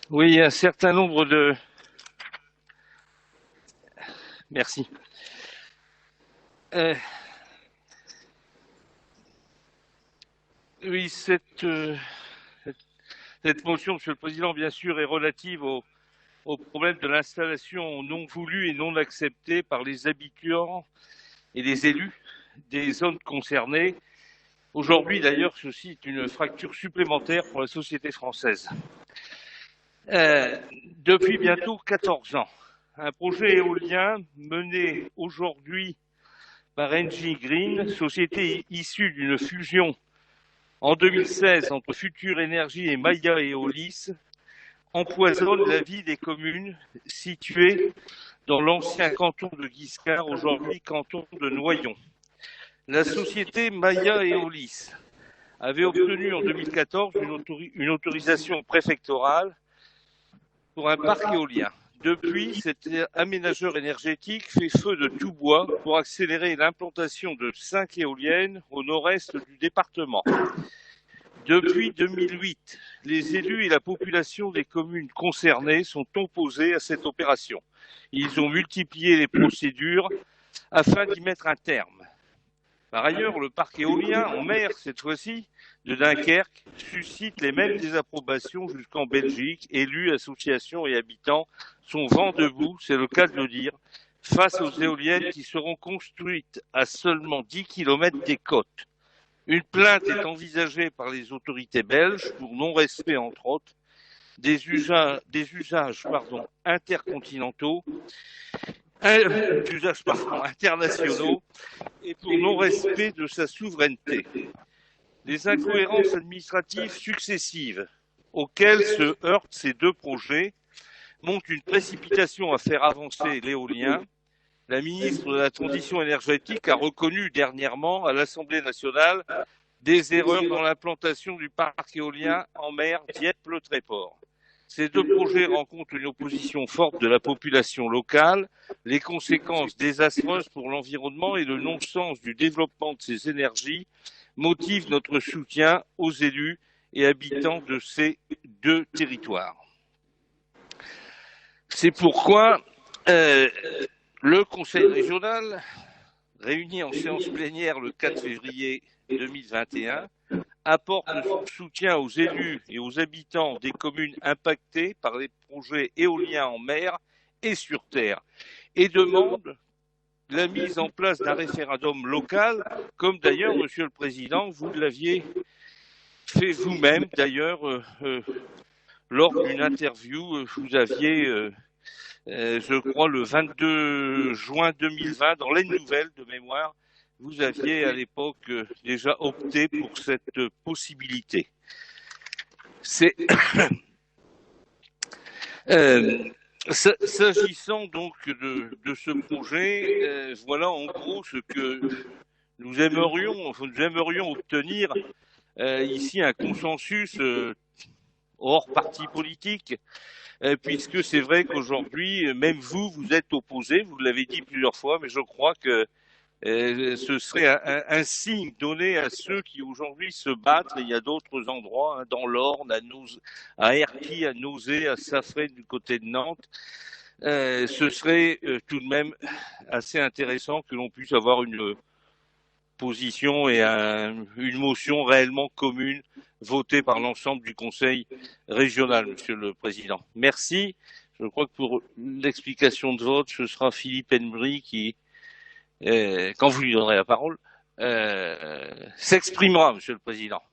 Oui, un certain nombre de... Merci. Euh, oui, cette motion, Monsieur le Président, bien sûr, est relative au problème de l'installation non voulue et non acceptée par les habitants et les élus des zones concernées. Aujourd'hui, d'ailleurs, ceci est une fracture supplémentaire pour la société française. Depuis bientôt 14 ans, un projet éolien mené aujourd'hui par Engie Green, société issue d'une fusion en 2016 entre Future Énergie et Maya Eolis, empoisonne la vie des communes situées dans l'ancien canton de Guiscard, aujourd'hui canton de Noyon. La société Maya Eolis avait obtenu en 2014 une autorisation préfectorale pour un parc éolien. Depuis, cet aménageur énergétique fait feu de tout bois pour accélérer l'implantation de 5 éoliennes au nord-est du département. Depuis 2008, les élus et la population des communes concernées sont opposés à cette opération. Ils ont multiplié les procédures afin d'y mettre un terme. Par ailleurs, le parc éolien en mer, cette fois-ci, de Dunkerque, suscite les mêmes désapprobations jusqu'en Belgique. Élus, associations et habitants sont vent debout, c'est le cas de le dire, face aux éoliennes qui seront construites à seulement 10 km des côtes. Une plainte est envisagée par les autorités belges pour non-respect, entre autres, des usages intercontinentaux, internationaux et pour non-respect de sa souveraineté. Les incohérences administratives successives auxquelles se heurtent ces deux projets montrent une précipitation à faire avancer l'éolien. La ministre de la Transition énergétique a reconnu dernièrement à l'Assemblée nationale des erreurs dans l'implantation du parc éolien en mer Dieppe-le Tréport. Ces deux projets rencontrent une opposition forte de la population locale. Les conséquences désastreuses pour l'environnement et le non-sens du développement de ces énergies motivent notre soutien aux élus et habitants de ces deux territoires. C'est pourquoi le Conseil régional, réuni en séance plénière le 4 février 2021, apporte son soutien aux élus et aux habitants des communes impactées par les projets éoliens en mer et sur terre et demande la mise en place d'un référendum local, comme d'ailleurs, Monsieur le Président, vous l'aviez fait vous-même, d'ailleurs, lors d'une interview, vous aviez, je crois, le 22 juin 2020, dans les nouvelles de mémoire, vous aviez à l'époque déjà opté pour cette possibilité. S'agissant donc de ce projet, voilà en gros ce que nous aimerions obtenir ici, un consensus hors parti politique, puisque c'est vrai qu'aujourd'hui, même vous êtes opposé, vous l'avez dit plusieurs fois, mais je crois que ce serait un signe donné à ceux qui aujourd'hui se battent. Et il y a d'autres endroits, hein, dans l'Orne, à Erquy, à Nauzé, à Safré du côté de Nantes. Ce serait tout de même assez intéressant que l'on puisse avoir une position et une motion réellement commune votée par l'ensemble du Conseil régional, Monsieur le Président. Merci. Je crois que pour l'explication de vote, ce sera Philippe Henry qui, quand vous lui donnerez la parole, s'exprimera, Monsieur le Président.